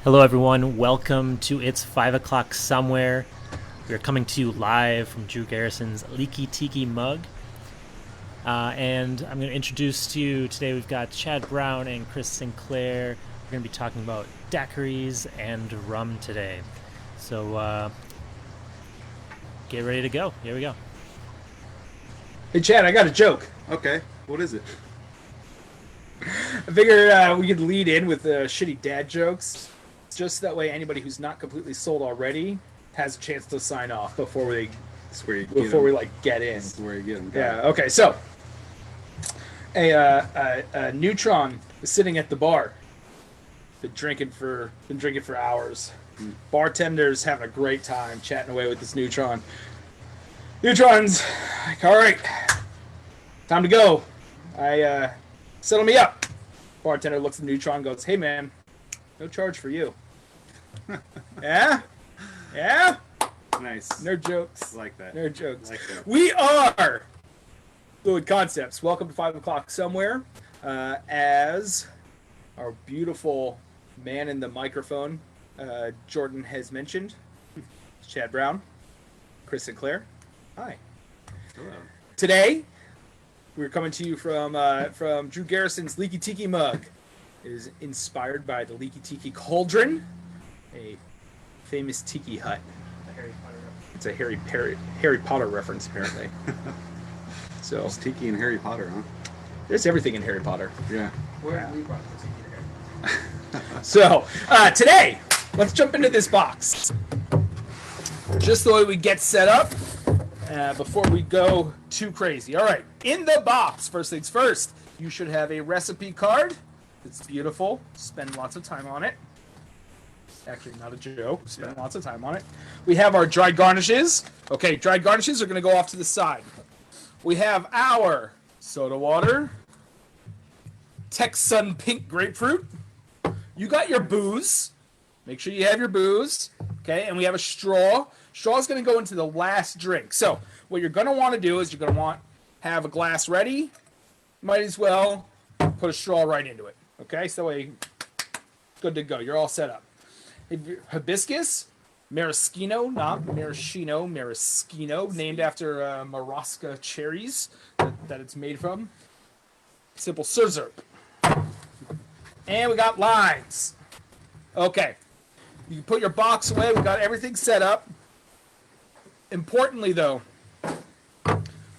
Hello, everyone. Welcome to It's 5 O'Clock Somewhere. We are coming to you live from Drew Garrison's Leaky Tiki mug. And I'm going to introduce to you today, we've got Chad Brown and Chris Sinclair. We're going to be talking about daiquiris and rum today. So get ready to go. Here we go. Hey, Chad, I got a joke. Okay, what is it? I figure we could lead in with shitty dad jokes. Just that way anybody who's not completely sold already has a chance to sign off before we get in. That's where you get them. Yeah, okay, so a neutron is sitting at the bar. Been drinking for hours. Bartender's having a great time chatting away with this neutron. Neutron's like, all right, time to go. Settle me up. Bartender looks at the neutron and goes, hey man, no charge for you. Yeah? Yeah? Nice. Nerd jokes. Like that. Nerd jokes. Like that. We are Fluid Concepts. Welcome to 5 o'clock somewhere. As our beautiful man in the microphone, Jordan has mentioned, Chad Brown, Chris Sinclair. Hi. Hello. Today, we're coming to you from Drew Garrison's Leaky Tiki mug. It is inspired by the Leaky Tiki cauldron, a famous tiki hut. It's a Harry Potter reference, apparently. So It's Tiki and Harry Potter, huh? there's everything in Harry Potter. Yeah. Yeah. So today, let's jump into this box. Just the way we get set up before we go too crazy. All right, in the box, first things first, you should have a recipe card. It's beautiful. Spend lots of time on it. Actually, not a joke. Spend lots of time on it. We have our dried garnishes. Okay, dried garnishes are going to go off to the side. We have our soda water, Texan pink grapefruit. You got your booze. Make sure you have your booze. Okay, and we have a straw. Straw is going to go into the last drink. So what you're going to want to do is you're going to have a glass ready. Might as well put a straw right into it. Okay, so that way, good to go. You're all set up. Hibiscus, Maraschino, not Maraschino, Maraschino, named after Maraschino cherries that it's made from. Simple syrup. And we got limes. Okay, you can put your box away. We got everything set up. Importantly, though,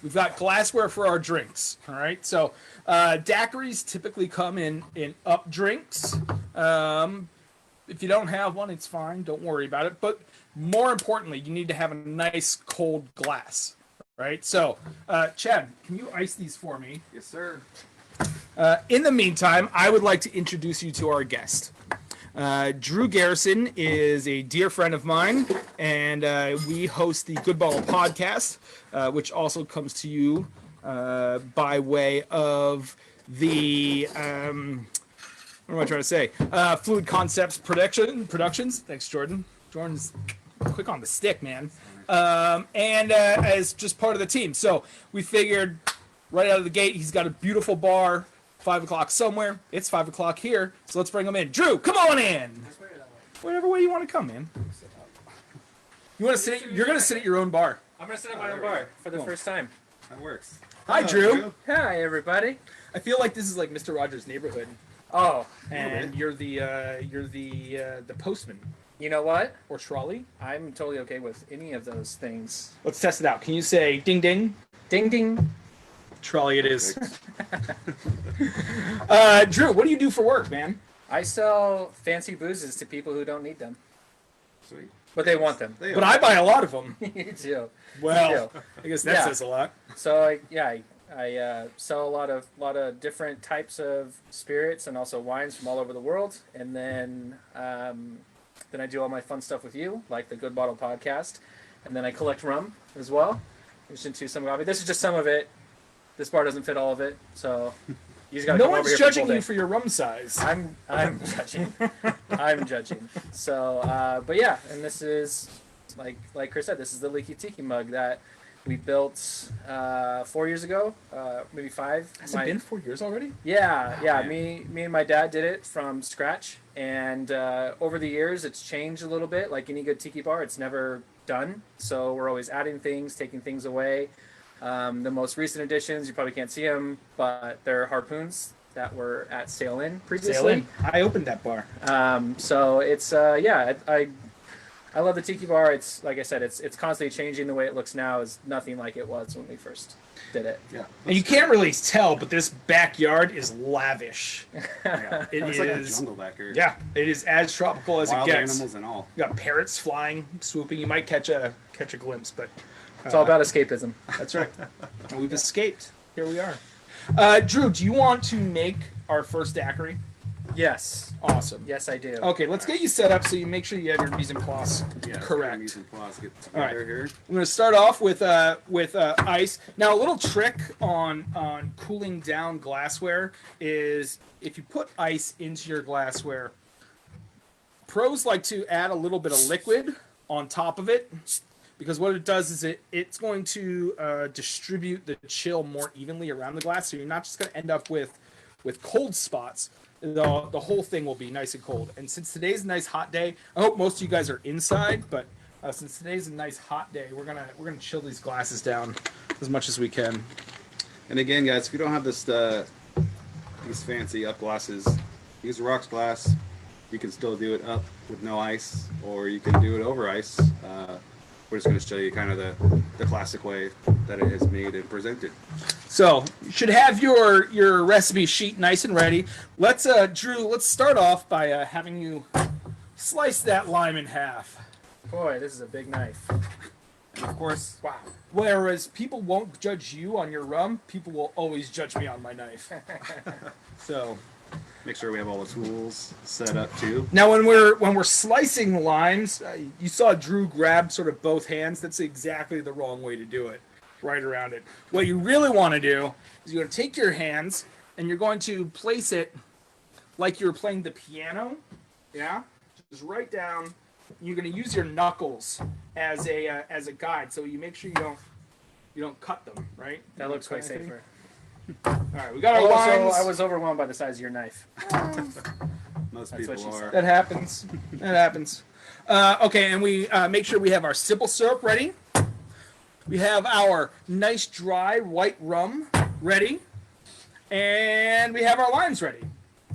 we've got glassware for our drinks. All right, so daiquiris typically come in up drinks. If you don't have one, it's fine. Don't worry about it. But more importantly, you need to have a nice cold glass, right? So, Chad, can you ice these for me? Yes, sir. In the meantime, I would like to introduce you to our guest. Drew Garrison is a dear friend of mine, and we host the Good Bottle podcast, which also comes to you by way of the what am I trying to say? Fluid Concepts Productions. Thanks, Jordan. Jordan's quick on the stick, man. And as just part of the team. So we figured right out of the gate, he's got a beautiful bar, 5 o'clock somewhere. It's 5 o'clock here, so let's bring him in. Drew, come on in. Whatever way you want to come, man. You want to sit? You're going to sit at your own bar. I'm going to sit at my own bar for the first time. That works. Hi, Drew. Hi, everybody. I feel like this is like Mr. Rogers' Neighborhood, Oh, and you're the postman you know what? or trolley. I'm totally okay with any of those things. Let's test it out. Can you say ding ding? Ding, ding. Trolley it is. Drew, what do you do for work, man? I sell fancy boozes to people who don't need them, Sweet. but they want them. But I buy a lot of them. You too. Well, I guess that Yeah. says a lot. So, I sell a lot of different types of spirits and also wines from all over the world. And then I do all my fun stuff with you, like the Good Bottle podcast. And then I collect rum as well. Into some of it. This is just some of it. This bar doesn't fit all of it, so you just gotta No come over one's here judging for the you full for your rum size. day. I'm judging. I'm judging. So, but yeah, and this is like Chris said, this is the Leaky Tiki mug that we built 4 years ago, maybe 5. Has it been 4 years already? Yeah, yeah. man. Me and my dad did it from scratch, and over the years, it's changed a little bit. Like any good tiki bar, it's never done, so we're always adding things, taking things away. The most recent additions, you probably can't see them, but they're harpoons that were at Sail Inn previously. Sail Inn. I opened that bar. So it's I love the tiki bar. It's like I said, it's constantly changing. The way it looks now is nothing like it was when we first did it. Yeah. And you can't really tell, but this backyard is lavish. Yeah. It It's like a is. jungle back here. Yeah, it is as tropical as Wild it gets. animals and all. You got parrots flying, swooping. You might catch a glimpse, but It's all about escapism. that's right. And we've escaped. Here we are. Drew, do you want to make our first daiquiri? Yes. Awesome. Yes, I do. Okay, let's get you set up so you make sure you have your mise en place Yeah. correct. Mise en place, get All right. together here. I'm going to start off with ice. Now, a little trick on cooling down glassware is if you put ice into your glassware, pros like to add a little bit of liquid on top of it because what it does is it's going to distribute the chill more evenly around the glass, so you're not just going to end up with cold spots. The whole thing will be nice and cold. And since today's a nice hot day, I hope most of you guys are inside, but since today's a nice hot day, we're gonna chill these glasses down as much as we can. And again, guys, if you don't have this these fancy up glasses, use a rocks glass. You can still do it up with no ice, or you can do it over ice. We're just going to show you kind of the classic way that it is made and presented. So you should have your recipe sheet nice and ready. Let's Drew, let's start off by having you slice that lime in half. Boy, this is a big knife. And of course, Wow. Whereas people won't judge you on your rum, people will always judge me on my knife. So make sure we have all the tools set up too. now when we're slicing the limes, you saw Drew grab sort of both hands. That's exactly the wrong way to do it. Right around it. What you really want to do is you're going to take your hands and you're going to place it like you're playing the piano. Yeah, just right down. You're going to use your knuckles as a guide, so you make sure you don't cut them. Right. That looks way safer. All right, we got our Also, lines. I was overwhelmed by the size of your knife. Most That's what people she are. said. That happens. That happens. Okay, and we make sure we have our simple syrup ready. We have our nice dry white rum ready. And we have our limes ready.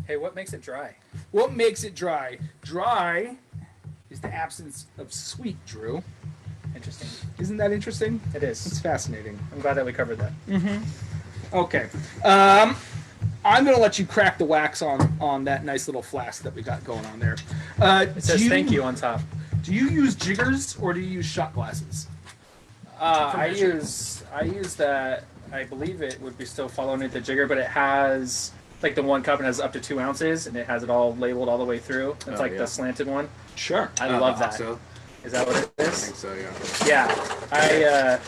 Hey, what makes it dry? What makes it dry? Dry is the absence of sweet, Drew. Interesting. Isn't that interesting? It It's is. fascinating. I'm glad that we covered that. Okay. I'm going to let you crack the wax on that nice little flask that we got going on there. It says thank you on top. Do you use jiggers or do you use shot glasses? I use that. I believe it would be still following it the Jigger, but it has like the one cup and has up to 2 ounces, and it has it all labeled all the way through. It's like yeah. the slanted one. Sure. I love that. So, Is that what it I is? think so, yeah. Yeah,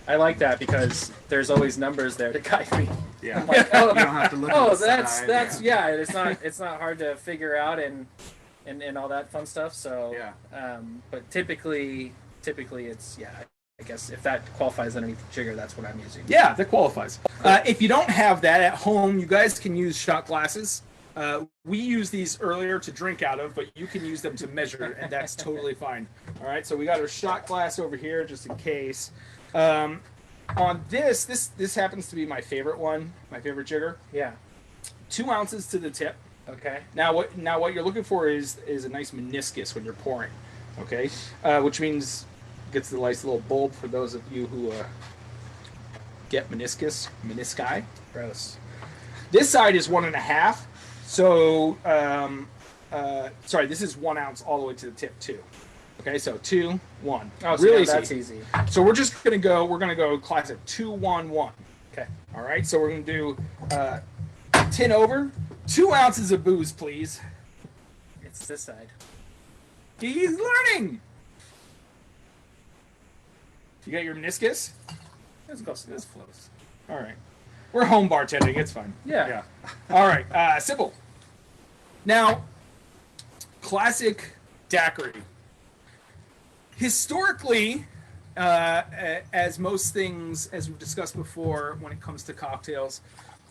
I like that because there's always numbers there to guide me. Yeah. I'm like, oh, You don't have to look oh, at the side, that's yeah. It's not hard to figure out and all that fun stuff. So Yeah. But typically it's I guess if that qualifies underneath the Jigger, that's what I'm using. Yeah, that qualifies. If you don't have that at home, you guys can use shot glasses. We used these earlier to drink out of, but you can use them to measure, and that's totally fine. All right, so we got our shot glass over here just in case. On this happens to be my favorite one, my favorite Jigger. Yeah. 2 ounces to the tip. Okay. Now what you're looking for is a nice meniscus when you're pouring, okay? Which means gets the nice little bulb for those of you who get menisci. Gross. This side is 1.5. So sorry, this is 1 ounce all the way to the tip too. Okay, so 2, 1. Oh, so really that's easy. easy. So we're gonna go classic 2, 1, 1. Okay. All right, so we're gonna do tin over, 2 ounces of booze, please. It's this side. He's learning. You got your meniscus? It's close. It's close. All right. We're home bartending. It's fine. Yeah. All right. Simple. Now, classic daiquiri. Historically, as most things, as we've discussed before, when it comes to cocktails,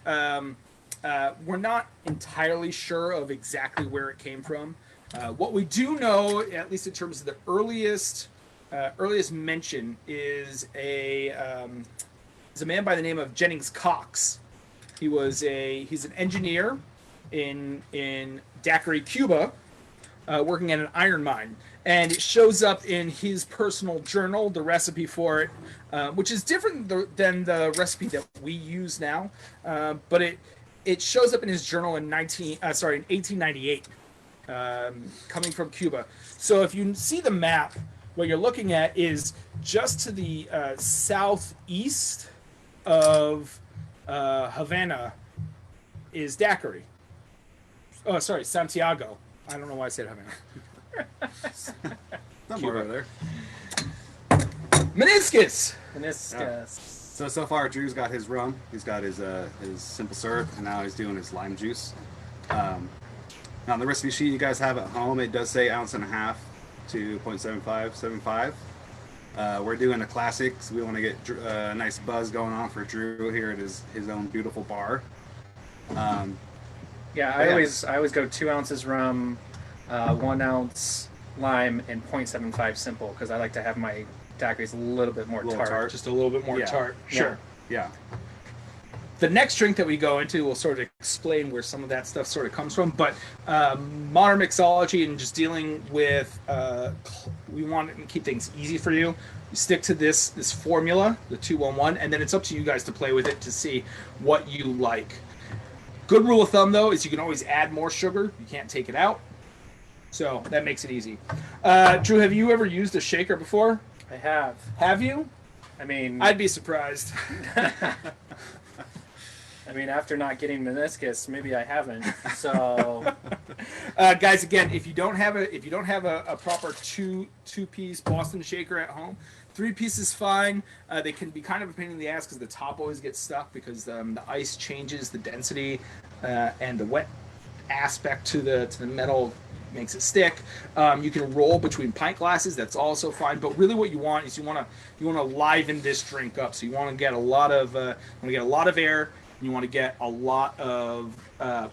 we're not entirely sure of exactly where it came from. What we do know, at least in terms of the earliest mention, is a man by the name of Jennings Cox. He's an engineer in Daiquiri, Cuba, working at an iron mine. And it shows up in his personal journal, the recipe for it, which is different than the recipe that we use now. But it shows up in his journal in 1898, coming from Cuba. So if you see the map, what you're looking at is just to the southeast of Havana is Daiquiri. Oh, sorry, Santiago. I don't know why I said Havana. Somewhere over there. Meniscus. So far, Drew's got his rum. He's got his simple syrup, and now he's doing his lime juice. Now, on the recipe sheet you guys have at home, it does say 1.5 ounces to 0.75. We're doing the classics. We want to get a nice buzz going on for Drew here at his own beautiful bar. I always go 2 ounces rum, 1 ounce lime, and 0.75 simple, because I like to have my daiquiris a little bit more tart. Just a little bit more tart. Sure. Yeah. The next drink that we go into will sort of explain where some of that stuff sort of comes from. But modern mixology and just dealing with, we want to keep things easy for you. You stick to this formula, the 2-1-1, and then it's up to you guys to play with it to see what you like. Good rule of thumb, though, is you can always add more sugar. You can't take it out. So that makes it easy. Drew, have you ever used a shaker before? I have. Have you? I mean, I'd be surprised. I mean, after not getting meniscus, maybe I haven't. So, guys, again, if you don't have a proper two-piece Boston shaker at home, 3-piece is fine. They can be kind of a pain in the ass because the top always gets stuck because the ice changes the density and the wet aspect to the metal makes it stick. You can roll between pint glasses. That's also fine. But really, what you want is you want to liven this drink up. So you want to get a lot of air. And you want to get a lot of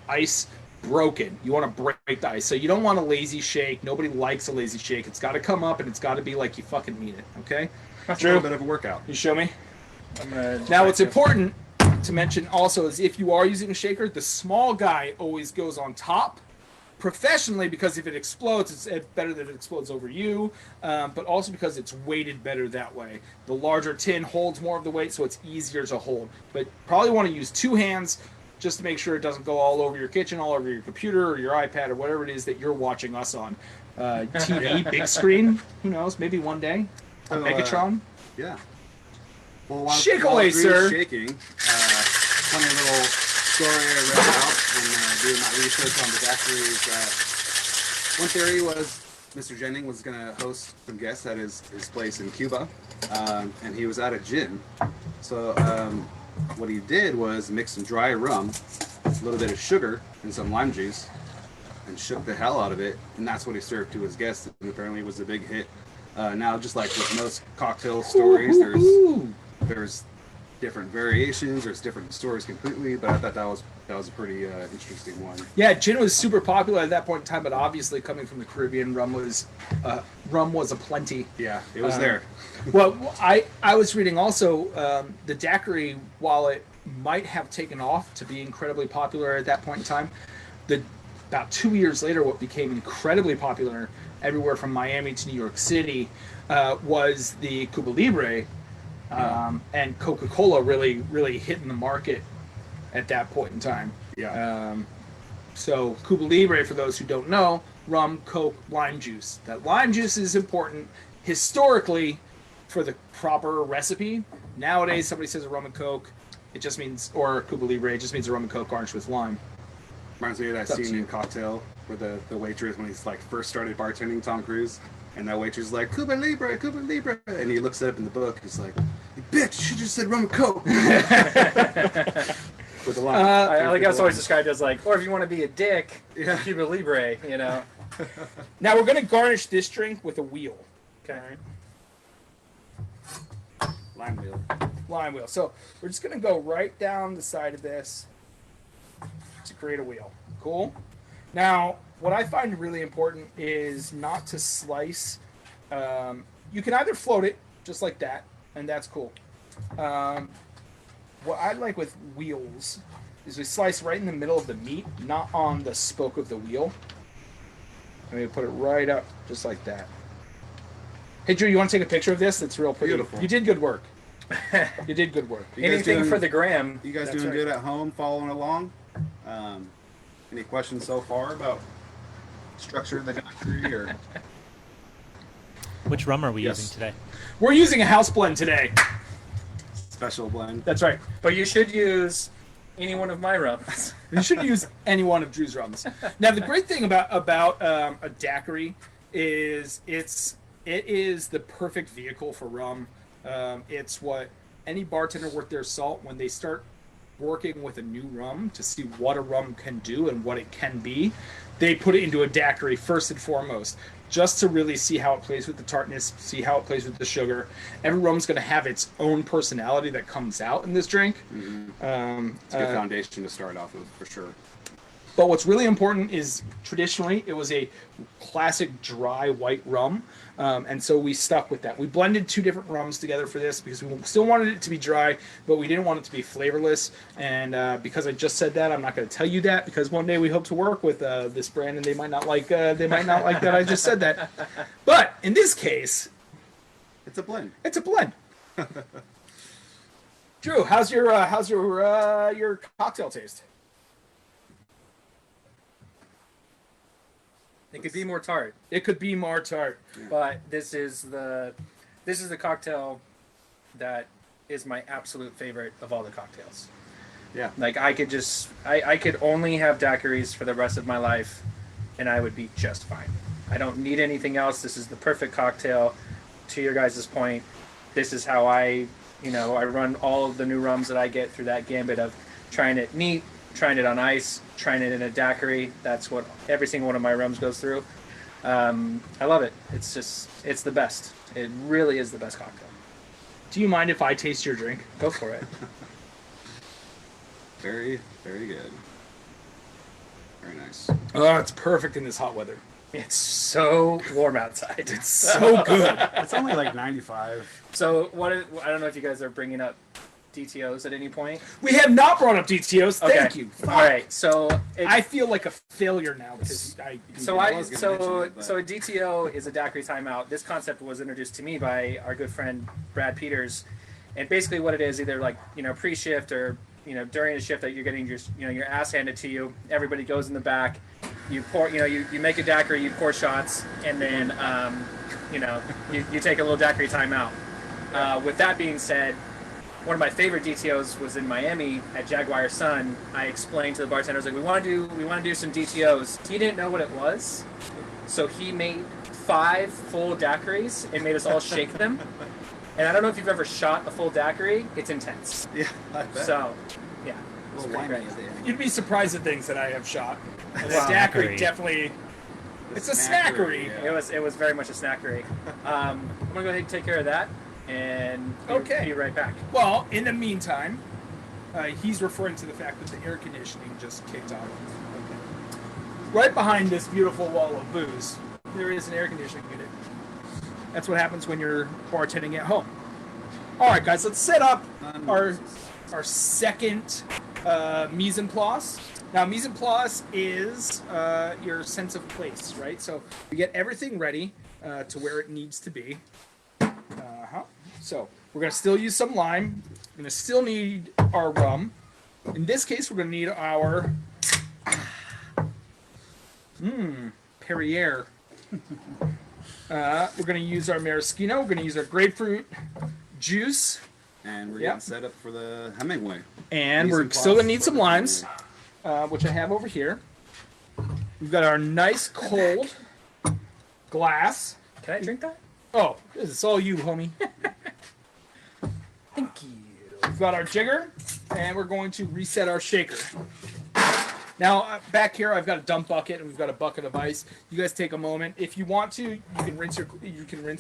ice broken. You want to break the ice. So you don't want a lazy shake. Nobody likes a lazy shake. It's got to come up and it's got to be like you fucking mean it. Okay. That's a little bit of a workout. You show me. Now, what's important to mention also is if you are using a shaker, the small guy always goes on top. Professionally, because if it explodes, it's better that it explodes over you, but also because it's weighted better that way. The larger tin holds more of the weight, so it's easier to hold. But probably want to use 2 hands just to make sure it doesn't go all over your kitchen, all over your computer or your iPad or whatever it is that you're watching us on. TV, big screen, who knows, maybe one day. Megatron. Yeah. Well, Shake away, sir. Shaking, funny little story I read about when doing my research on the daiquiris. One theory was Mr. Jennings was going to host some guests at his place in Cuba, and he was out of gin. So what he did was mix some dry rum, a little bit of sugar, and some lime juice, and shook the hell out of it, and that's what he served to his guests, and apparently it was a big hit. Now, just like with most cocktail stories, there's different variations, there's different stories completely, but I thought that was a pretty interesting one. Yeah, gin was super popular at that point in time, but obviously coming from the Caribbean, rum was aplenty. Yeah, it was there. Well, I was reading also the daiquiri, while it might have taken off to be incredibly popular at that point in time, about 2 years later, what became incredibly popular everywhere from Miami to New York City was the Cuba Libre. And Coca-Cola really hitting the market at that point in time. Yeah. So Cuba Libre, for those who don't know, rum, Coke, lime juice. That lime juice is important historically for the proper recipe. Nowadays, somebody says a rum and Coke, it just means, or Cuba Libre, it just means a rum and Coke garnished with lime. Reminds me of that scene in Cocktail where the waitress, when he's like first started bartending, Tom Cruise, and that waitress is like, Cuba Libre, and he looks it up in the book, he's like, you bitch, she just said rum and Coke. With a line. I like how it's always described as like, or if you want to be a dick, Cuba Libre, you know. Now we're going to garnish this drink with a wheel. Okay. Lime wheel. Lime wheel. So we're just gonna go right down the side of this to create a wheel. Cool. Now, what I find really important is not to slice. You can either float it just like that, and that's cool. What I like with wheels is we slice right in the middle of the meat, not on the spoke of the wheel. And we put it right up just like that. Hey, Drew, you want to take a picture of this? It's real pretty. Beautiful. You did good work. You did good work. You guys Anything doing- for the gram. You guys That's doing right. good at home, following along? Any questions so far about structure of the daiquiri or Which rum are we Yes. using today? We're using a house blend today. special blend? That's right. But you should use any one of my rums. You should use any one of Drew's rums. Now, the great thing about a daiquiri is it is the perfect vehicle for rum. It's what any bartender worth their salt, when they start working with a new rum to see what a rum can do and what it can be, they put it into a daiquiri first and foremost, just to really see how it plays with the tartness, see how it plays with the sugar. Every rum's going to have its own personality that comes out in this drink. Mm-hmm. It's a good foundation to start off with, for sure. But what's really important is traditionally it was a classic dry white rum, and so we stuck with that. We blended two different rums together for this because we still wanted it to be dry, but we didn't want it to be flavorless. And because I just said that, I'm not going to tell you that, because one day we hope to work with this brand, and they might not like that I just said that. But in this case, It's a blend. it's a blend. Drew, how's your cocktail taste? It could be more tart, It could be more tart. but this is the cocktail that is my absolute favorite of all the cocktails. Yeah. Like I could only have daiquiris for the rest of my life, and I would be just fine. I don't need anything else. This is the perfect cocktail. To your guys' point, this is how I run all of the new rums that I get through that gambit of trying it neat, trying it on ice, trying it in a daiquiri. That's what every single one of my rums goes through. I love it. It's the best. It really is the best cocktail. Do you mind if I taste your drink? Go for it. Very, very good. Very nice. Oh, it's perfect in this hot weather. It's so warm outside. It's so good. It's only like 95. So I don't know if you guys are bringing up DTOs at any point. We have not brought up DTOs. Thank you. All right. So I feel like a failure now because a mention it, but- DTO is a daiquiri timeout. This concept was introduced to me by our good friend Brad Peters, and basically what it is, either like pre-shift or during a shift that you're getting your ass handed to you. Everybody goes in the back. You pour, you make a daiquiri, you pour shots, and then you take a little daiquiri timeout. With that being said, one of my favorite DTOs was in Miami at Jaguar Sun. I explained to the bartenders, like, we want to do some DTOs. He didn't know what it was, so he made 5 full daiquiris and made us all shake them. And I don't know if you've ever shot a full daiquiri. It's intense. Yeah, I bet. So, yeah. A It's little pretty winey great. at the end. you'd be surprised at things that I have shot. And Wow. a daiquiri Snackery. definitely. It's a snackery. yeah. It was very much a snackery. I'm gonna go ahead and take care of that, and be right back. Well, in the meantime, he's referring to the fact that the air conditioning just kicked on. Right behind this beautiful wall of booze, there is an air conditioning unit. That's what happens when you're bartending at home. All right, guys, let's set up our second mise en place. Now, mise en place is your sense of place, right? So we get everything ready to where it needs to be. So we're going to still use some lime. We're going to still need our rum. In this case, we're going to need our Perrier. We're going to use our maraschino. We're going to use our grapefruit juice. And we're Yep. getting set up for the Hemingway. And Mise en we're still going to place need for some the limes, Hemingway. which I have over here. We've got our nice cold glass. Can I drink that? Oh, this is all you, homie. Thank you. We've got our jigger, and we're going to reset our shaker. Now, back here, I've got a dump bucket and we've got a bucket of ice. You guys take a moment. If you want to, you can rinse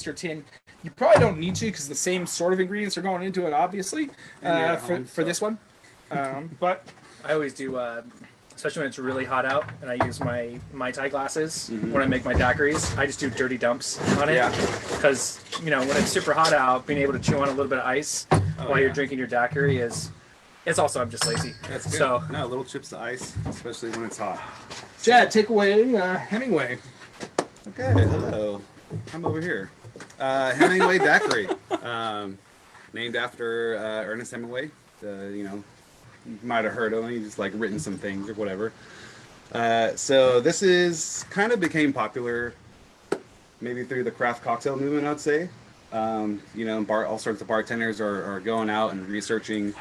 your tin. You probably don't need to because the same sort of ingredients are going into it, obviously, for this one. But I always do, especially when it's really hot out, and I use my Mai Tai glasses when I make my daiquiris. I just do dirty dumps on it because when it's super hot out, being able to chew on a little bit of ice while you're drinking your daiquiri is. It's also I'm just lazy. That's good. So no little chips of ice, especially when it's hot. Chad, take away Hemingway. Okay, hello. I'm over here. Hemingway Daiquiri, named after Ernest Hemingway. You might have heard of him. He's like written some things or whatever. So this is kind of became popular, maybe through the craft cocktail movement, I'd say. All sorts of bartenders are going out and researching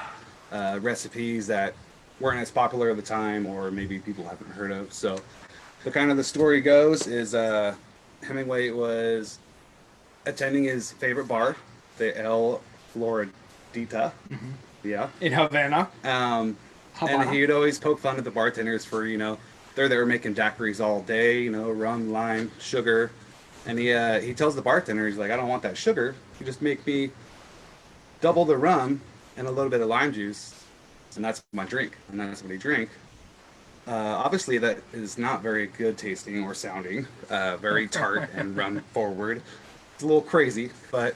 recipes that weren't as popular at the time, or maybe people haven't heard of. So, the story goes is Hemingway was attending his favorite bar, the El Floridita, In Havana. And he'd always poke fun at the bartenders for they're there making daiquiris all day, rum, lime, sugar, and he tells the bartender, he's like, I don't want that sugar. You just make me double the rum and a little bit of lime juice, and that's my drink. And that's what he drank. Obviously, that is not very good tasting or sounding. Very tart and rum forward. It's a little crazy, but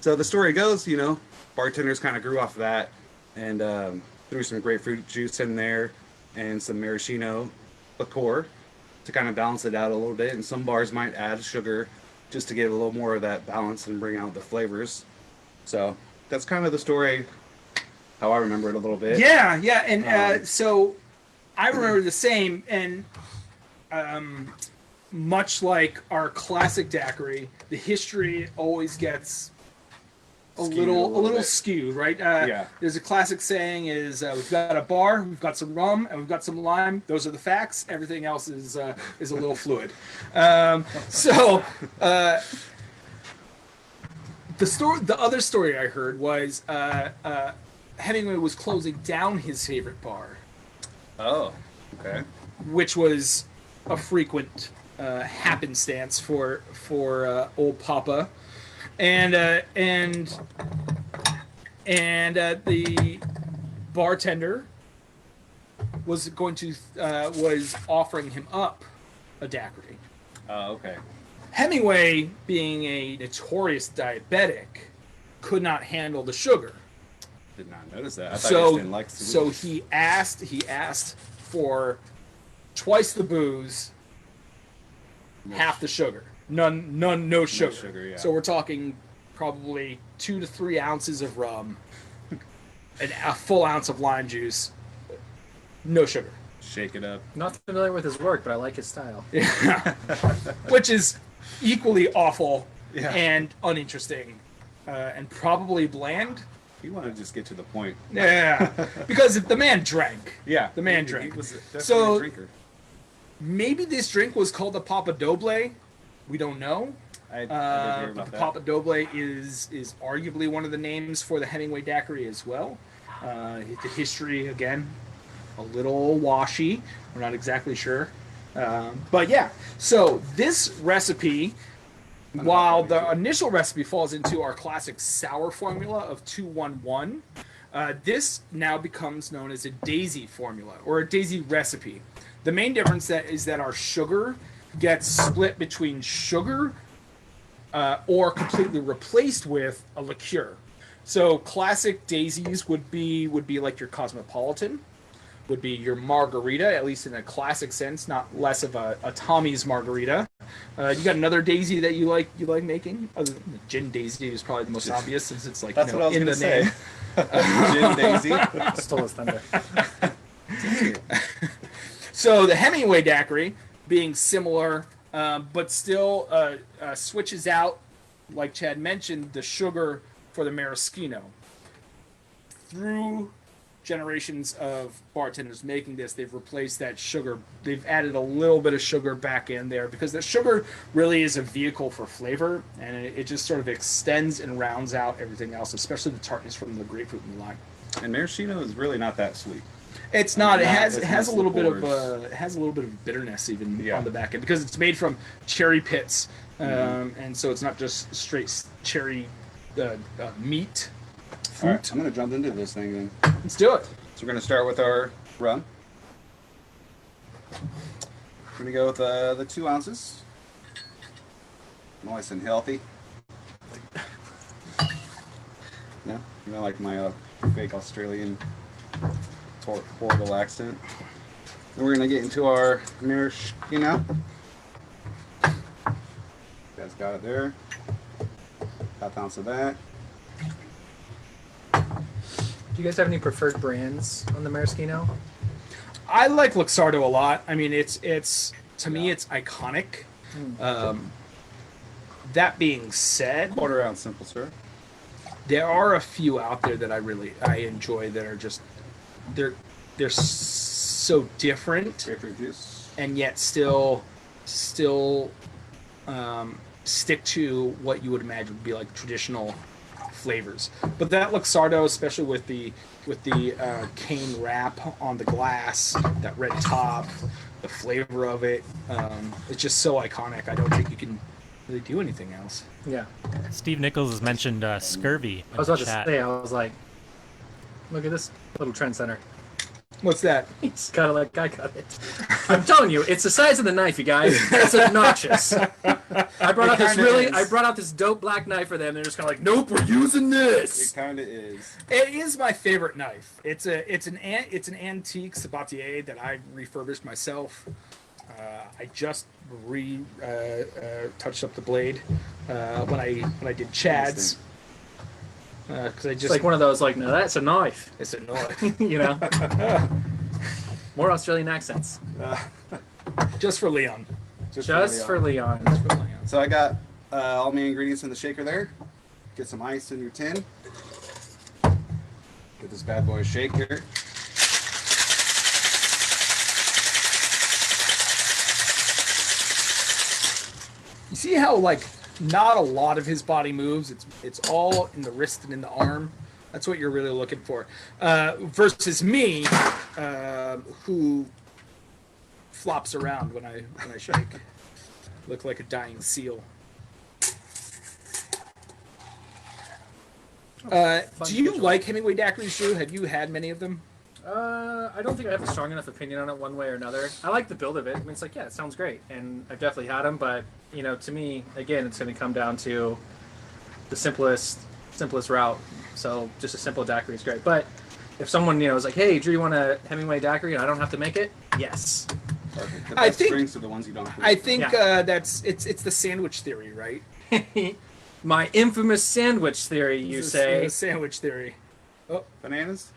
so the story goes, bartenders kind of grew off of that and threw some grapefruit juice in there and some Maraschino Liqueur to kind of balance it out a little bit. And some bars might add sugar just to get a little more of that balance and bring out the flavors. So that's kind of the story, how I remember it a little bit. Yeah, and so I remember the same, and much like our classic daiquiri, the history always gets a little skewed, right? There's a classic saying is we've got a bar, we've got some rum, and we've got some lime. Those are the facts. Everything else is a little fluid. The other story I heard was Hemingway was closing down his favorite bar. Oh, okay. Which was a frequent happenstance for old Papa, and the bartender was offering him up a daiquiri. Oh, okay. Hemingway, being a notorious diabetic, could not handle the sugar. Did not notice that. I thought he just didn't like sweet. So he asked for twice the booze, half the sugar. No sugar. No sugar, yeah. So we're talking probably 2 to 3 ounces of rum, and a full ounce of lime juice, no sugar. Shake it up. Not familiar with his work, but I like his style. Yeah. Which is equally awful and uninteresting, and probably bland. You want to just get to the point. Yeah, because the man drank. Yeah, the man drank. He was definitely a drinker. Maybe this drink was called the Papa Doble. We don't know. I did hear about the that. Papa Doble is arguably one of the names for the Hemingway Daiquiri as well. The history, again, a little washy. We're not exactly sure. But yeah, so this recipe, while the initial recipe falls into our classic sour formula of 2-1-1, this now becomes known as a daisy formula or a daisy recipe. The main difference is that our sugar gets split between sugar or completely replaced with a liqueur. So classic daisies would be like your Cosmopolitan, would be your margarita, at least in a classic sense, not less of a Tommy's margarita. You got another daisy that you like making? Other than the gin daisy is probably the most obvious since it's like That's what I was in the gonna name. say. Gin daisy. Stole his thunder. So the Hemingway Daiquiri, being similar, but still switches out, like Chad mentioned, the sugar for the maraschino. Through generations of bartenders making this, they've replaced that sugar. They've added a little bit of sugar back in there because the sugar really is a vehicle for flavor, and it just sort of extends and rounds out everything else, especially the tartness from the grapefruit and the lime. And maraschino is really not that sweet. It's not. It has It's it has a little bit of liqueurs. it has a little bit of bitterness even Yeah. on the back end because it's made from cherry pits, and so it's not just straight cherry meat. All right, I'm gonna jump into this thing then. Let's do it. So we're gonna start with our rum. We're gonna go with the 2 ounces. Nice and healthy. Yeah, you know, like my fake Australian horrible accent. Then we're gonna get into our maraschino. You guys got it there. 1/2 ounce of that. Do you guys have any preferred brands on the Maraschino? I like Luxardo a lot. I mean, it's to me it's iconic. That being said, 1/4 ounce simple syrup. there are a few out there that I enjoy that are just they're so different Grapefruit juice. and yet still stick to what you would imagine would be like traditional flavors. But that Luxardo, especially with the cane wrap on the glass, that red top, the flavor of it, it's just so iconic. I don't think you can really do anything else. Yeah. Steve Nichols has mentioned scurvy. I was about to say, I was like, look at this little trend center. What's that? He's kind of like, I got it. I'm telling you, it's the size of the knife, you guys. It's obnoxious. I brought out this dope black knife for them. They're just kind of like, nope, we're using this. It kind of is. It is my favorite knife. It's an antique sabatier that I refurbished myself. I just touched up the blade when I did Chad's. Because It's like one of those, like, no, that's a knife. it's a knife. You know? More Australian accents. Just for Leon. Just for Leon. So I got all my ingredients in the shaker there. Get some ice in your tin. Get this bad boy shake here. You see how like not a lot of his body moves. It's all in the wrist and in the arm. That's what you're really looking for. Versus me, who flops around when I shake. Look like a dying seal. Do you like Hemingway Daiquiris, Drew? Have you had many of them? I don't think I have a strong enough opinion on it one way or another. I like the build of it. I mean, it's like, yeah, it sounds great. And I've definitely had them, but, you know, to me, again, it's going to come down to the simplest route. So just a simple daiquiri is great. But if someone, you know, is like, hey, Drew, you want a Hemingway daiquiri and I don't have to make it? Yes. Perfect. The I best think- drinks are the ones you don't. I think Yeah. it's the sandwich theory, right? My infamous sandwich theory, you It's say. the sandwich theory. Bananas.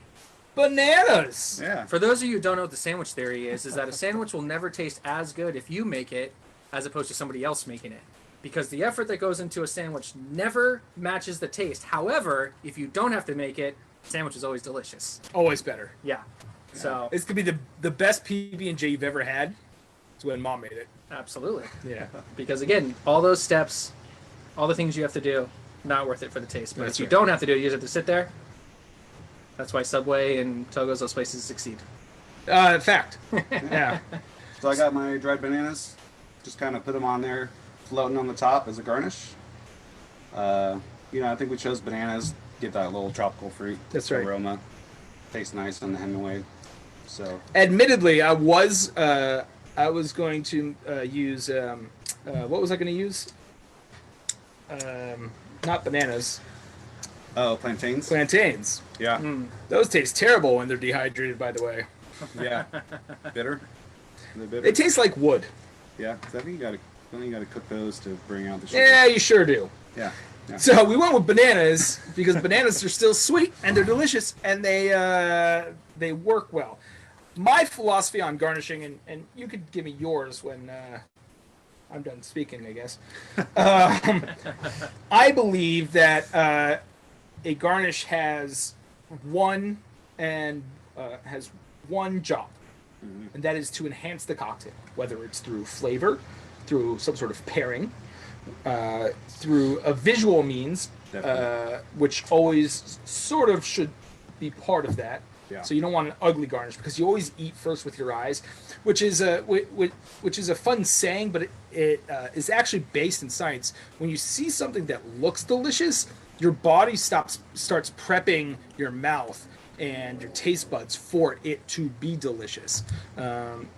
Bananas. Yeah. For those of you who don't know what the sandwich theory is that a sandwich will never taste as good if you make it as opposed to somebody else making it. Because the effort that goes into a sandwich never matches the taste. However, if you don't have to make it, the sandwich is always delicious. Always better. Yeah. So, This could be the best PB&J you've ever had. It's when Mom made it. absolutely. Yeah. Because again, all those steps, all the things you have to do, not worth it for the taste. But That's if you right. don't have to do it, you just have to sit there. That's why Subway and Togo's, those places succeed. Fact. Yeah. So I got my dried bananas. Just kind of put them on there, floating on the top as a garnish. You know, I think we chose bananas. Get that little tropical fruit That's right. aroma. Tastes nice on the Hemingway. So Admittedly, I was going to use what was I going to use? Not bananas, plantains. plantains. Yeah. Those taste terrible when they're dehydrated. By the way, Yeah. Bitter. They're bitter. they taste like wood. Yeah. 'Cause I think you gotta cook those to bring out the sugar. Yeah, you sure do. Yeah. Yeah. So we went with bananas because bananas are still sweet and they're delicious and they work well. My philosophy on garnishing, and you could give me yours when I'm done speaking, I guess. I believe that a garnish has one job, and that is to enhance the cocktail, whether it's through flavor, through some sort of pairing, through a visual means, Definitely. which always sort of should be part of that, Yeah. So you don't want an ugly garnish because you always eat first with your eyes, which is a fun saying, but it is actually based in science. When you see something that looks delicious, your body starts prepping your mouth and your taste buds for it to be delicious.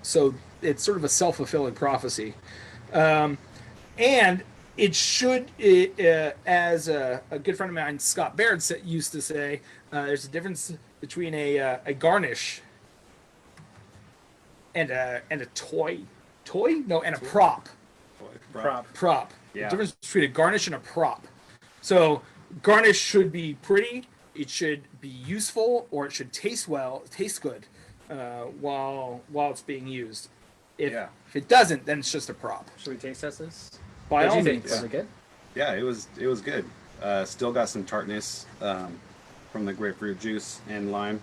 So it's sort of a self-fulfilling prophecy. And it should, as a good friend of mine, Scott Baird, used to say, there's a difference between a garnish and a toy. Toy? No, and a prop. Prop. Yeah. The difference between a garnish and a prop. So garnish should be pretty, it should be useful, or it should taste good while it's being used. If it doesn't, then it's just a prop. Should we taste test this? By What all do you think? means. Was it good? Yeah, it was good. Still got some tartness from the grapefruit juice and lime.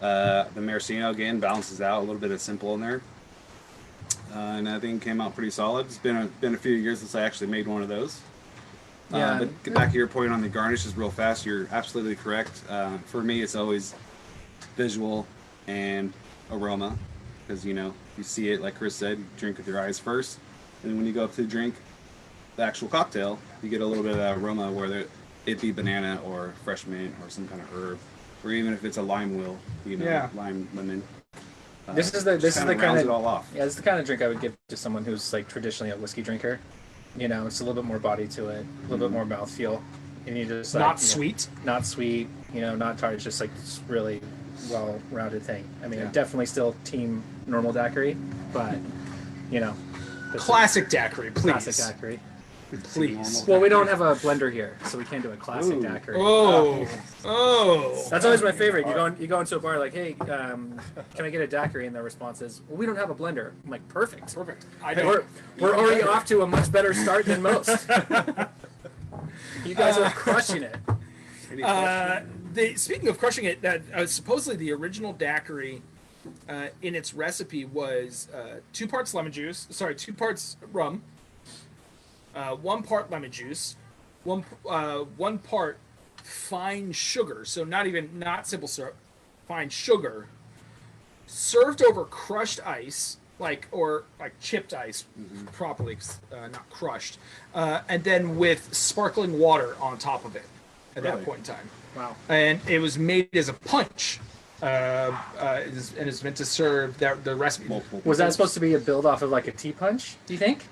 The maraschino again balances out a little bit of simple in there, and I think it came out pretty solid. It's been a few years since I actually made one of those. Yeah. But get back to your point on the garnishes real fast. You're absolutely correct. For me, it's always visual and aroma, because you see it like Chris said. You drink with your eyes first, and then when you go up to drink the actual cocktail, you get a little bit of that aroma, whether it be banana or fresh mint or some kind of herb, or even if it's a lime wheel, lime lemon. This is the kind rounds of it all off. Yeah, this is the kind of drink I would give to someone who's like traditionally a whiskey drinker. It's a little bit more body to it, a little bit more mouthfeel, and you just like, Not sweet. not sweet, not tart. It's just like this really well-rounded thing. I mean, I'm definitely still team normal daiquiri, but this Classic daiquiri, please. classic daiquiri. Please. Well, we don't have a blender here, so we can't do a classic Ooh. daiquiri. Oh. That's always my favorite. You go into a bar like, hey, can I get a daiquiri? And their response is, well, we don't have a blender. I'm like, perfect. We're already off to a much better start than most. You guys are crushing it. Speaking of crushing it, supposedly the original daiquiri in its recipe was 2 parts lemon juice. Sorry, 2 parts rum. 1 part lemon juice, one part fine sugar, so not simple syrup, fine sugar, served over crushed ice, like chipped ice, properly, not crushed, and then with sparkling water on top of it at that point in time. Wow. And it was made as a punch. And it's meant to serve the recipe. Was that supposed to be a build off of like a tea punch, do you think?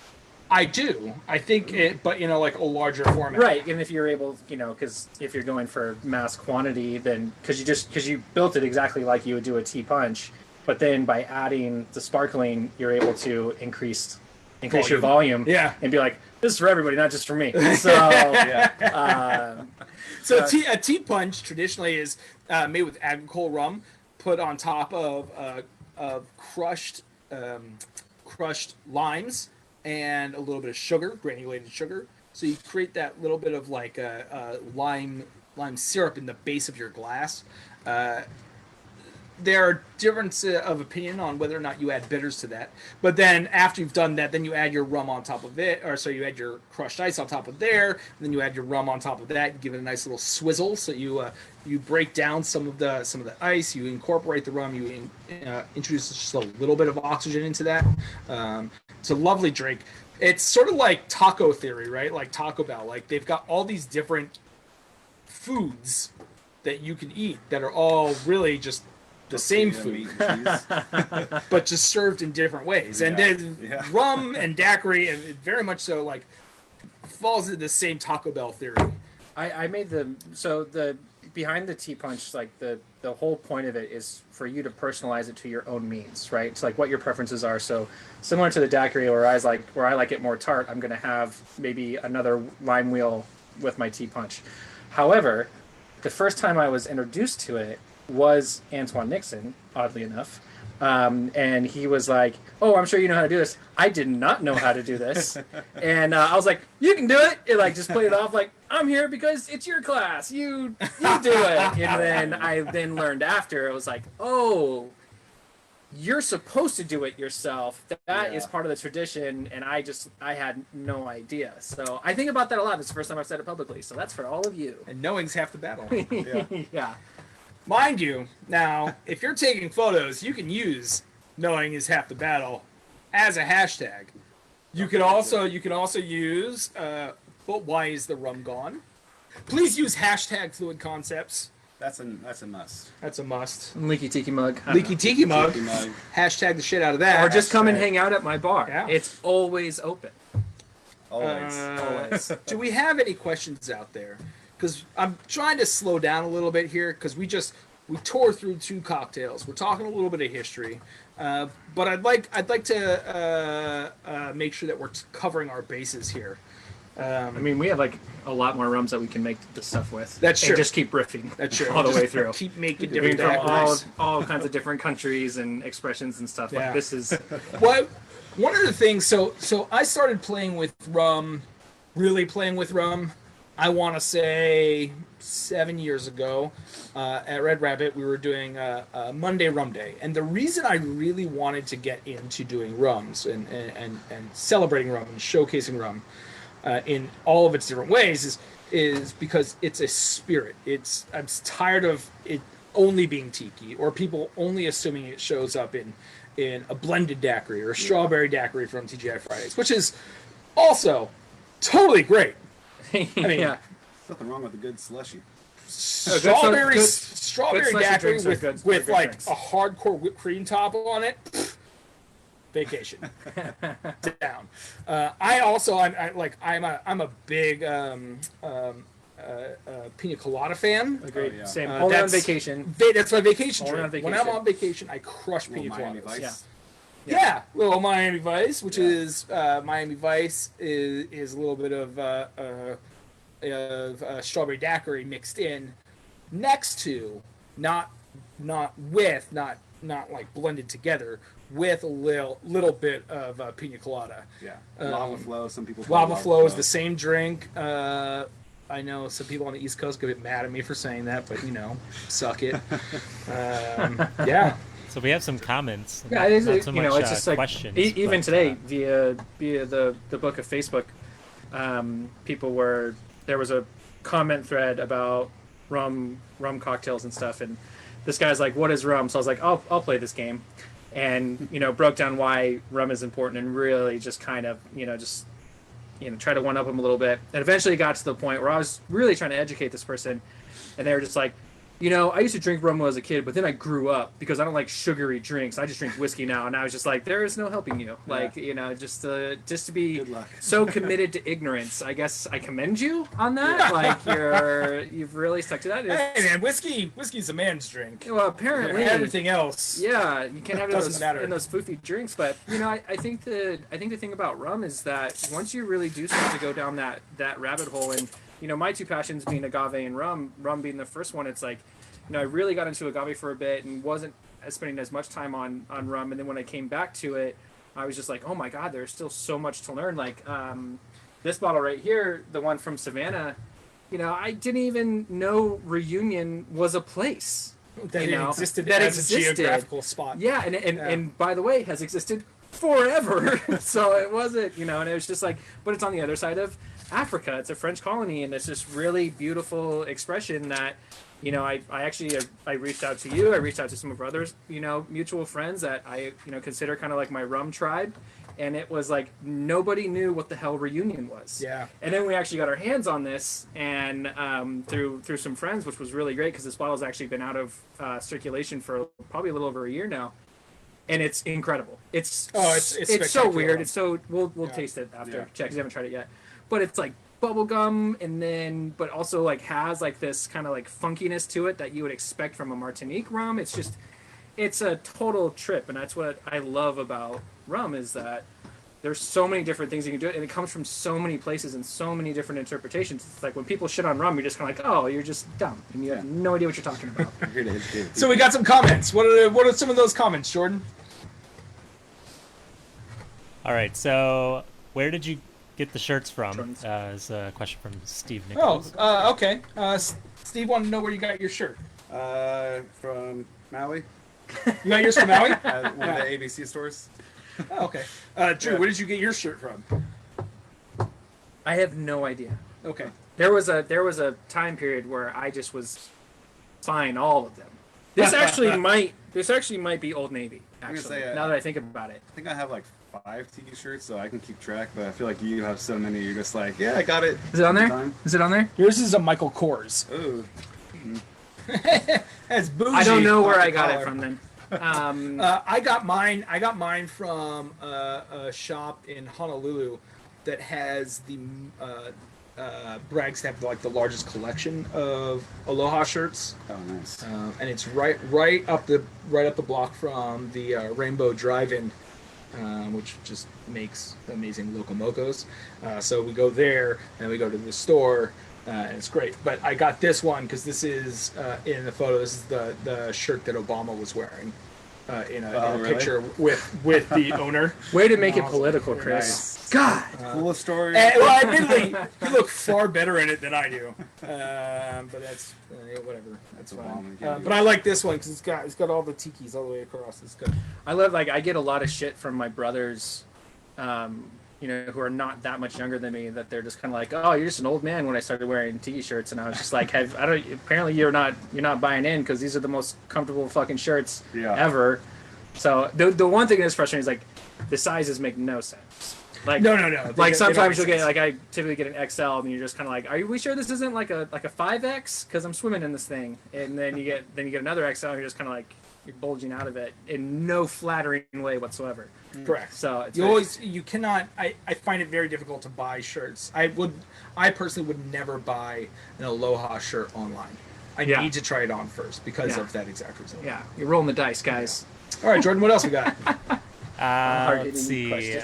I do. I think it, but like a larger format. Right, and if you're able, because if you're going for mass quantity, then because you built it exactly like you would do a tea punch, but then by adding the sparkling, you're able to increase your volume. Yeah. And be like, this is for everybody, not just for me. So So a tea punch traditionally is made with agricole rum, put on top of crushed limes and a little bit of sugar, granulated sugar. So you create that little bit of like lime syrup in the base of your glass. There are differences of opinion on whether or not you add bitters to that. But then after you've done that, then you add your rum on top of it, you add your crushed ice on top of there, and then you add your rum on top of that, and give it a nice little swizzle. So you break down some of the ice, you incorporate the rum, you introduce just a little bit of oxygen into that. It's a lovely drink. It's sort of like taco theory, right? Like Taco Bell. Like they've got all these different foods that you can eat that are all really just the same food, but just served in different ways. And then rum and daiquiri, and very much so, like falls into the same Taco Bell theory. I made the behind the tea punch, like the whole point of it is for you to personalize it to your own means, right? It's like what your preferences are. So similar to the daiquiri, where I like it more tart, I'm going to have maybe another lime wheel with my tea punch. However, the first time I was introduced to it was Antoine Nixon, oddly enough. And he was like, oh, I'm sure you know how to do this. I did not know how to do this. And I was like, you can do it. It like just played it off like, I'm here because it's your class. You do it. And then I learned after, it was like, oh, you're supposed to do it yourself. That is part of the tradition. And I had no idea. So I think about that a lot. It's the first time I've said it publicly. So that's for all of you. And knowing's half the battle. Yeah. Mind you, now, if you're taking photos, you can use "knowing is half the battle" as a hashtag. You can also use "but why is the rum gone?" Please use hashtag Fluid Concepts. That's a must. That's a must. Leaky Tiki mug. Leaky Tiki mug. Tiki mug. Hashtag the shit out of that. Or just come and hang out at my bar. Yeah. It's always open. Always. Do we have any questions out there? Because I'm trying to slow down a little bit here because we tore through 2 cocktails. We're talking a little bit of history, but I'd like to make sure that we're covering our bases here. I mean, we have like a lot more rums that we can make this stuff with. That's true. And just keep riffing. That's true. All the way through. Keep making Being different from daiquiris. all kinds of different countries and expressions and stuff. Yeah. Like this is. What? One of the things. So I started playing with rum, really playing with rum. I want to say 7 years ago at Red Rabbit, we were doing a Monday Rum Day. And the reason I really wanted to get into doing rums and celebrating rum and showcasing rum in all of its different ways is because it's a spirit. I'm tired of it only being tiki or people only assuming it shows up in a blended daiquiri or a strawberry daiquiri from TGI Fridays, which is also totally great. I mean, Yeah. Nothing wrong with a good slushy. strawberry good strawberry slushy daiquiri drinks are with, good- are with good like drinks. a hardcore whipped cream top on it. Pfft, vacation. Down. I'm a big pina colada fan. Agreed. Oh, yeah. Same. Only on That's- vacation. That's my vacation Only drink. on When I'm vacation. on vacation, I crush Little pina Miami coladas. Vice. Yeah. Yeah, little Miami Vice, which Yeah. is Miami Vice is a little bit of strawberry daiquiri mixed in, next to, not like blended together, with a little bit of pina colada. Yeah. Lava flow. Some people. call it Lava flow is the same drink. I know some people on the East Coast get a bit mad at me for saying that, but suck it. Yeah. So we have some comments. Yeah, it is. Not so much, It's just like questions. even but, today via the book of Facebook, there was a comment thread about rum cocktails and stuff, and this guy's like, "What is rum?" So I was like, "I'll play this game," and broke down why rum is important and really just kind of try to one up him a little bit, and eventually got to the point where I was really trying to educate this person, and they were just like, I used to drink rum when I was a kid, but then I grew up because I don't like sugary drinks. I just drink whiskey now, and I was just like, there is no helping you. Like, just to be Good luck. so committed to ignorance. I guess I commend you on that. Like, you've really stuck to that. Hey man, whiskey's a man's drink. Well, apparently Everything else. Yeah, you can't have it Doesn't matter. in those foofy drinks. But I think the thing about rum is that once you really do start to go down that rabbit hole, and my 2 passions being agave and rum being the first one, it's like, I really got into agave for a bit and wasn't spending as much time on rum. And then when I came back to it, I was just like, oh my God, there's still so much to learn. Like this bottle right here, the one from Savannah, I didn't even know Reunion was a place. That it existed that as existed. a geographical spot. Yeah, and by the way, has existed forever. So it wasn't, and it was just like, but it's on the other side of Africa. It's a French colony, and it's this really beautiful expression that, I reached out to you. I reached out to some of our others, mutual friends that I, consider kind of like my rum tribe. And it was like nobody knew what the hell Reunion was. Yeah. And then we actually got our hands on this, and through some friends, which was really great because this bottle's actually been out of circulation for probably a little over a year now, and it's incredible. It's so spectacular. weird. It's so we'll taste it after Yeah. check 'cause I haven't tried it yet, but it's like bubblegum, and then but also like has like this kind of like funkiness to it that you would expect from a Martinique rum. It's a total trip, and that's what I love about rum is that there's so many different things you can do, and it comes from so many places and so many different interpretations. It's like when people shit on rum, you're just kind of like, oh, you're just dumb, and you have no idea what you're talking about. I'm here to educate. So we got some comments. What are some of those comments, Jordan? All right. So where did you get the shirts from? Jordan's. Is a question from Steve Oh, Nichols. okay. Steve wanted to know where you got your shirt. From Maui, You got yours from Maui? at one of the ABC stores. Oh, okay. Drew, where did you get your shirt from? I have no idea. Okay. There was a time period where I just was buying all of them. This actually might be Old Navy. I'm gonna Actually, say, now that I think about it. I think I have like 5 T-shirts, so I can keep track. But I feel like you have so many. You're just like, yeah, I got it. Is it on there? Time. Is it on there? Yours is a Michael Kors. Ooh. That's bougie. I don't know where off I the got collar. it from then. I got mine from a shop in Honolulu that has the brags to have like the largest collection of Aloha shirts, Oh, nice. and it's right up the block from the Rainbow Drive-In, which just makes amazing local mocos. So we go there and we go to the store. And it's great, but I got this one because this is in the photo. This is the shirt that Obama was wearing in a really? picture with the owner. Way to make it political, Chris. Nice. God. Coolest story. Well, admittedly, you look far better in it than I do. But that's whatever. That's fine. Obama. But I like this one because it's got all the tikis all the way across. It's good. I love I get a lot of shit from my brothers, who are not that much younger than me. That they're just kind of like, oh, you're just an old man. When I started wearing tiki shirts, and I was just like, apparently you're not buying in because these are the most comfortable fucking shirts ever. So the one thing that's frustrating is like the sizes make no sense. Like No. Like sometimes you'll get I typically get an XL and you're just kind of like, are we sure this isn't like a 5X? Because I'm swimming in this thing, and then you get another XL and you're just kind of like you're bulging out of it in no flattering way whatsoever. Correct. So it's you cannot. I find it very difficult to buy shirts. I personally would never buy an Aloha shirt online. I need to try it on first because of that exact reason. Yeah, you're rolling the dice, guys. All right, Jordan. What else we got? Let's see.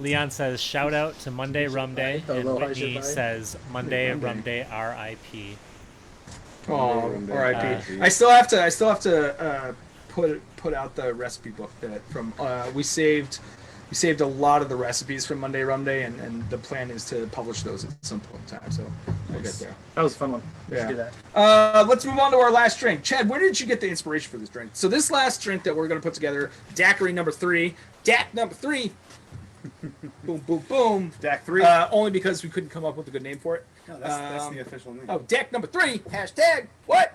Leon says, shout out to Monday Rum Day. And Whitney says, Monday Rum Day RIP. Oh, R.I.P. I still have to put out the recipe book that from we saved a lot of the recipes from Monday Rum Day, and the plan is to publish those at some point in time. So we'll get there. That was a fun one. We should do that. Let's move on to our last drink. Chad, where did you get the inspiration for this drink? So this last drink that we're going to put together, Daiquiri number 3. Dak number 3. Boom, boom, boom. Dak 3. Only because we couldn't come up with a good name for it. No, that's the official name. Oh, Dak number 3. Hashtag what?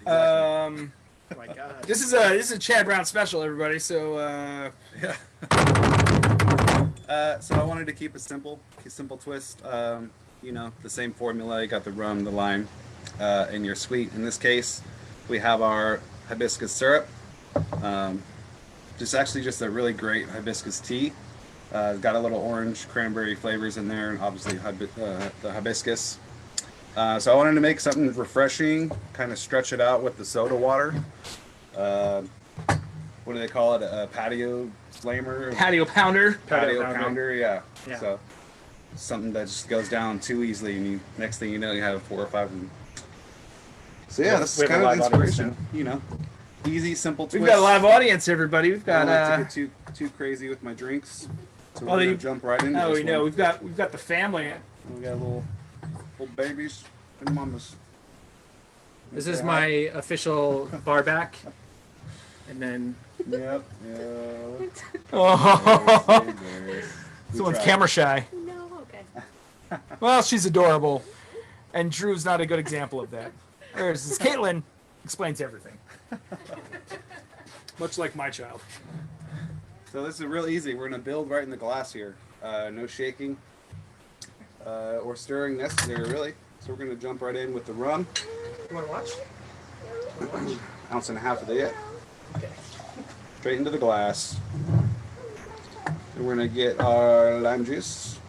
Exactly. Oh my god. This is a Chad Brown special, everybody. So So I wanted to keep it simple twist. The same formula. You got the rum, the lime, and your sweet. In this case, we have our hibiscus syrup. Just a really great hibiscus tea. Got a little orange cranberry flavors in there, and obviously the hibiscus. So I wanted to make something refreshing, kind of stretch it out with the soda water. What do they call it? A patio slammer? patio pounder. Patio pounder, yeah. Yeah. So something that just goes down too easily, and next thing you know, you have 4 or 5 of them. So yeah, that's We have kind a of live audience inspiration. Easy, simple twist. We've got a live audience, everybody. We've I got don't like to get too crazy with my drinks. So we're gonna jump right into oh, this we know. one. We've got the family. We got little babies and mamas. This is my official bar back. And then Yep. Oh, Yeah. someone's camera shy. No, okay. Well, she's adorable, and Drew's not a good example of that. Whereas Caitlin explains everything, much like my child. So this is real easy. We're gonna build right in the glass here. No shaking or stirring necessary, really. So we're gonna jump right in with the rum. you want to watch? 1.5 ounces of it. Straight into the glass. And we're gonna get our lime juice.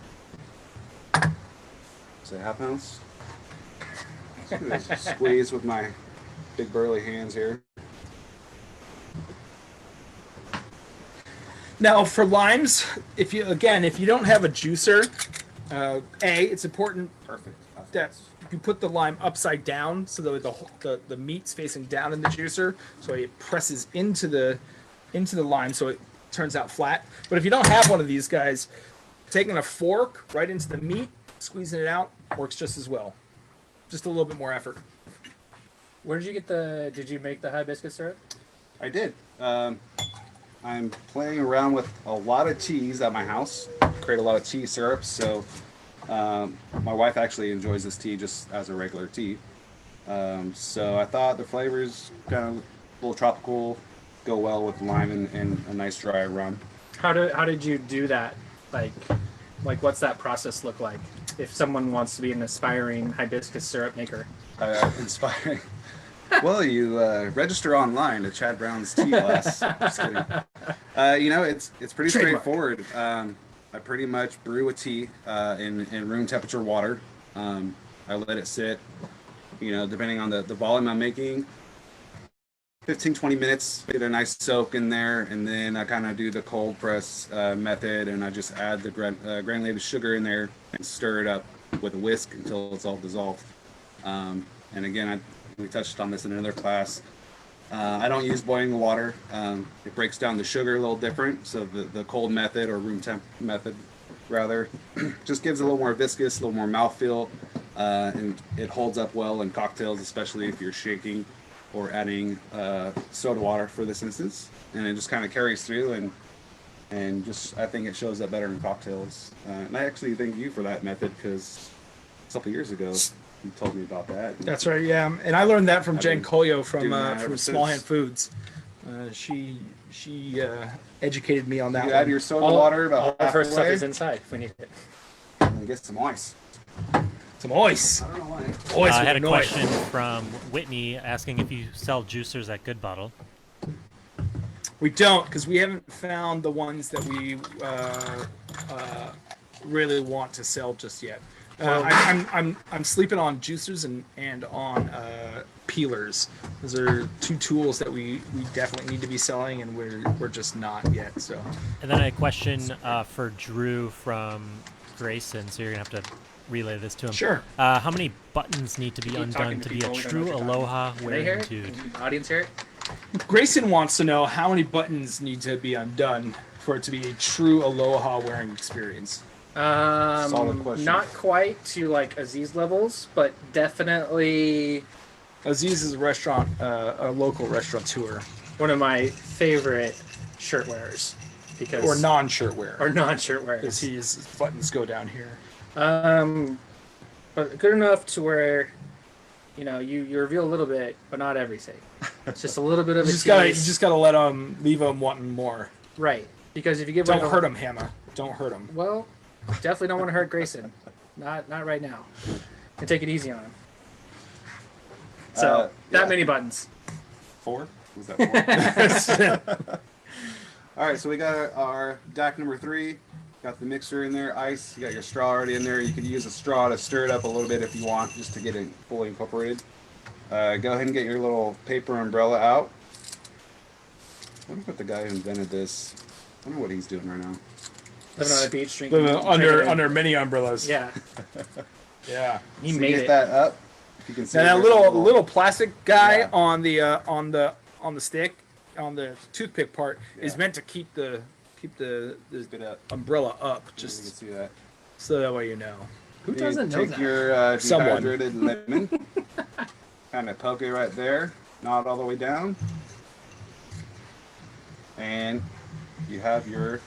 Say 1/2 ounce. Squeeze with my big burly hands here. Now, for limes, if you don't have a juicer, it's important Perfect. that you put the lime upside down so that the meat's facing down in the juicer, so it presses into the lime, so it turns out flat. But if you don't have one of these guys, taking a fork right into the meat, squeezing it out works just as well. Just a little bit more effort. Where did you get did you make the hibiscus syrup? I did. I'm playing around with a lot of teas at my house. Create a lot of tea syrups. So my wife actually enjoys this tea just as a regular tea. So I thought the flavors kind of a little tropical, go well with lime and a nice dry rum. How did you do that? Like what's that process look like? If someone wants to be an aspiring hibiscus syrup maker. Inspiring. Well, you register online to Chad Brown's tea class. Just kidding. It's pretty straightforward. I pretty much brew a tea in room temperature water. I let it sit, depending on the volume I'm making, 15-20 minutes, get a nice soak in there, and then I kind of do the cold press method, and I just add the granulated sugar in there and stir it up with a whisk until it's all dissolved. And again, we touched on this in another class. I don't use boiling water. It breaks down the sugar a little different, so the cold method, or room temp method rather, just gives a little more viscous, a little more mouthfeel, and it holds up well in cocktails, especially if you're shaking or adding soda water for this instance, and it just kind of carries through, and just I think it shows up better in cocktails. And I actually thank you for that method, because a couple years ago you told me about that. That's right, yeah. And I learned that from I've Jen been Colio doing that from ever Small since. Hand Foods. She educated me on that You one. add your soda water about All of her stuff halfway, is inside if we need it. and get some ice. Some ice. I don't know why. Ice I had a with noise. question from Whitney asking if you sell juicers at Good Bottle. We don't, because we haven't found the ones that we really want to sell just yet. I'm sleeping on juicers and on peelers. Those are two tools that we definitely need to be selling, and we're just not yet. So And then I had a question for Drew from Grayson, so you're going to have to relay this to him. sure. How many buttons need to be Keep undone talking to to be a people, we don't know true what you're talking aloha Can they hear wearing it? dude? Can the audience hear it? Grayson wants to know how many buttons need to be undone for it to be a true aloha wearing experience. Solid question. Not quite to like Aziz levels, but definitely Aziz is a restaurant, a local restaurateur, one of my favorite shirt wearers. Because or non-shirt wearer, or non-shirt because wearers. his buttons go down here. But good enough to where you reveal a little bit, but not everything. It's just a little bit of You a just gotta let them leave them wanting more. right. Because if you give Don't away hurt them, Hannah. Don't hurt them. well, definitely don't want to hurt Grayson. Not right now. And take it easy on him. So Yeah. that many buttons. 4? Was that 4? All right, so we got our Daiq number 3. Got the mixer in there, ice. You got your straw already in there. You could use a straw to stir it up a little bit if you want, just to get it fully incorporated. Go ahead and get your little paper umbrella out. I wonder what the guy who invented this. I wonder what he's doing right now. Living on a beach, drinking. Under many umbrellas. Yeah, Yeah. he So made get it. that up. If you can see And that there's a little plastic guy Yeah. on the stick, on the toothpick part, is Yeah. meant to keep the bit up. umbrella up, Just just you can see that. so that way you know. Who You doesn't know take that? your Someone. dehydrated lemon, kind of poke it right there, not all the way down, and you have your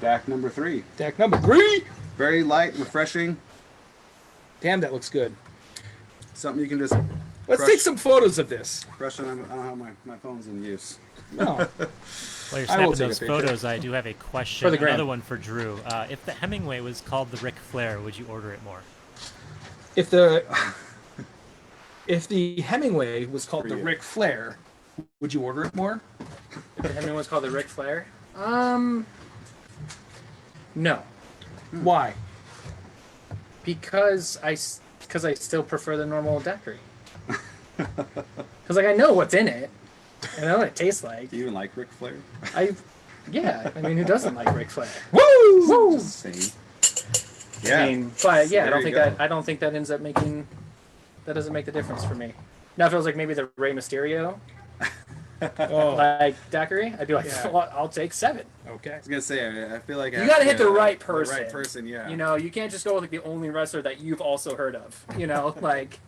Daiq number 3. Deck number 3. Very light, refreshing. Damn, that looks good. Something you can just Let's crush, take some photos of this. crush on. I don't have my phone's in use. No. While you're I will snapping take a those picture. photos, I do have a question. For the gram. Another one for Drew. If the Hemingway was called the Ric Flair, would you order it more? If the Hemingway was called For the you. Ric Flair, would you order it more? If the Hemingway was called the Ric Flair. No, Why? because I still prefer the normal daiquiri. Because I know what's in it, and I know what it tastes like. Do you even like Ric Flair? I mean, who doesn't like Ric Flair? Woo! Just saying. I mean, but yeah, There you go. I don't think that ends up making that doesn't make the difference for me. Now, if it was like maybe the Rey Mysterio, Oh, Like daiquiri, I'd be like, Yeah. well, I'll take 7. okay. I was gonna say, I feel like I You have gotta to hit the get right The person. right person, yeah. You know, you can't just go with like the only wrestler that you've also heard of. You know, like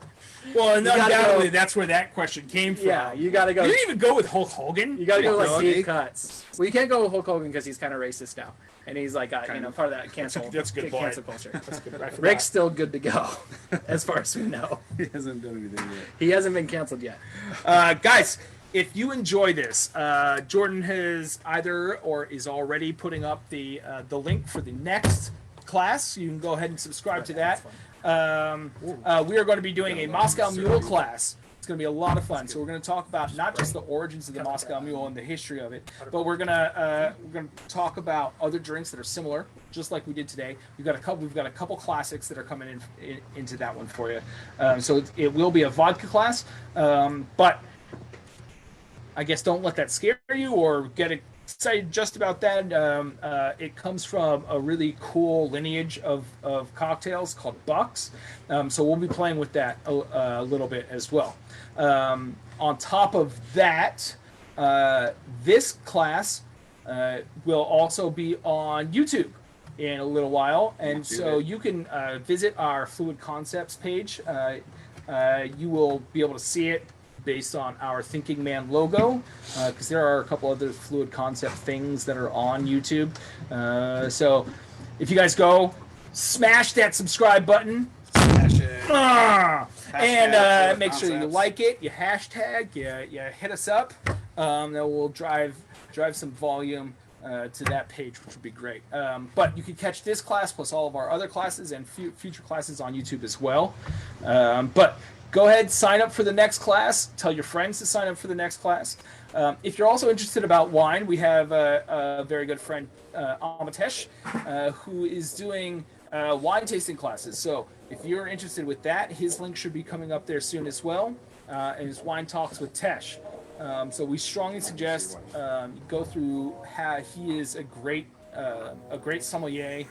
Well, You gotta undoubtedly, go- that's where that question came from. yeah, you gotta go. You didn't even go with Hulk Hogan. You gotta go like Dog. deep cuts. Well, you can't go with Hulk Hogan because he's kind of racist now, and he's like got, Kind of. part of that cancel. That's a good point. cancel culture. That's good. I forgot. Rick's still good to go, as far as we know. He hasn't done anything yet. He hasn't been canceled yet. Guys, if you enjoy this, Jordan has either or is already putting up the link for the next class. You can go ahead and subscribe to that. We are going to be doing a Moscow Mule class. It's going to be a lot of fun. So we're going to talk about not just the origins of the Moscow Mule and the history of it, but we're going to talk about other drinks that are similar, just like we did today. We've got a couple classics that are coming into that one for you. So it will be a vodka class, but I guess don't let that scare you or get excited just about that. It comes from a really cool lineage of cocktails called Bucks. So we'll be playing with that a little bit as well. On top of that, this class will also be on YouTube in a little while. And so you can visit our Fluid Concepts page. You will be able to see it based on our Thinking Man logo, because there are a couple other Fluid Concept things that are on YouTube. So if you guys go, smash that subscribe button. Smash it. And make sure you Concepts. like it, you hashtag, you hit us up. That will drive some volume to that page, which would be great. But you can catch this class plus all of our other classes and future classes on YouTube as well. But go ahead, sign up for the next class. Tell your friends to sign up for the next class. If you're also interested about wine, we have a very good friend, Amatesh, who is doing wine tasting classes. So if you're interested with that, his link should be coming up there soon as well. And his Wine Talks with Tesh. So we strongly suggest you go through. He is a great sommelier.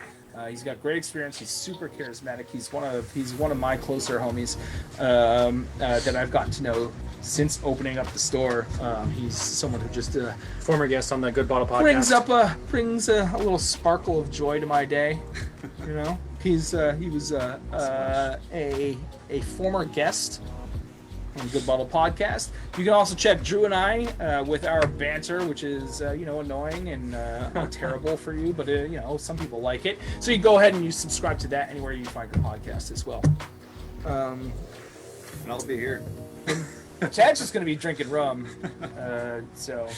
He's got great experience. He's super charismatic. He's one of my closer homies that I've gotten to know since opening up the store. He's someone who just Former guest on the Good Bottle podcast. brings a little sparkle of joy to my day. You know, he was a former guest on Good Bottle Podcast. You can also check Drew and I with our banter, which is annoying and terrible for you, but some people like it. So you go ahead and you subscribe to that anywhere you find your podcast as well. And I'll be here. Chad's just going to be drinking rum, so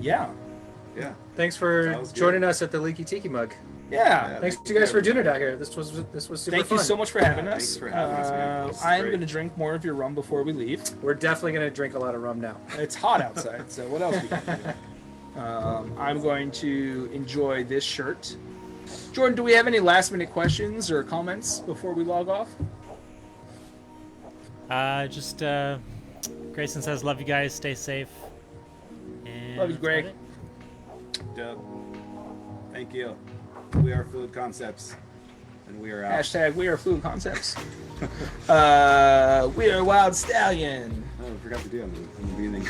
yeah. Yeah. Thanks for Sounds good. joining us at the Leaky Tiki Mug. Yeah. Thanks to you guys for doing it out here. This was super Thank fun. you so much for having Yeah, us. thanks for having us, man. This is I'm great. going to drink more of your rum before we leave. We're definitely gonna drink a lot of rum now. It's hot outside, so what else we can do? I'm going to enjoy this shirt. Jordan, do we have any last minute questions or comments before we log off? Grayson says, love you guys, stay safe. And Love you, that's Greg. about it. Dope. Thank you. We are Fluid Concepts, and we are out. Hashtag we are Fluid Concepts. We are Wild Stallion. Oh, I forgot to do it in the beginning.